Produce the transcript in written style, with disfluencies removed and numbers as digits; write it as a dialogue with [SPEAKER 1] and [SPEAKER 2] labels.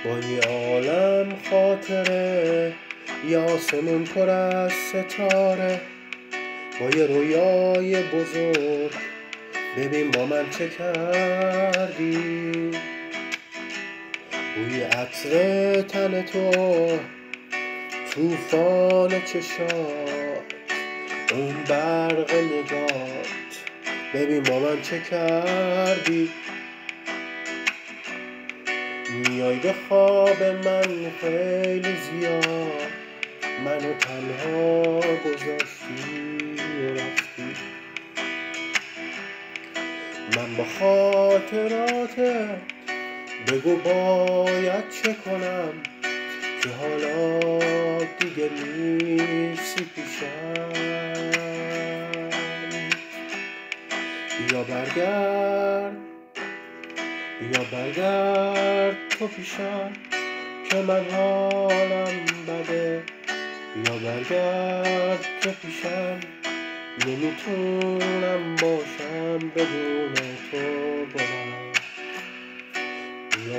[SPEAKER 1] با یه عالم خاطره، یه آسمون پر از ستاره، با یه رویای بزرگ ببین با من چه کردی. بوی عطر تن تو، توفان چشات، اون برق نگات، ببین با من چه کردی. میای به خواب من خیلی زیاد، منو تنها گذاشتی و رفتی. من با خاطراتت بگو باید چه کنم، که حالا دیگه نیستی پیشم. بیا برگرد تو پیشم، که من حالم بده. بیا برگرد تو پیشم، نمیتونم باشم بدون تو با من. بیا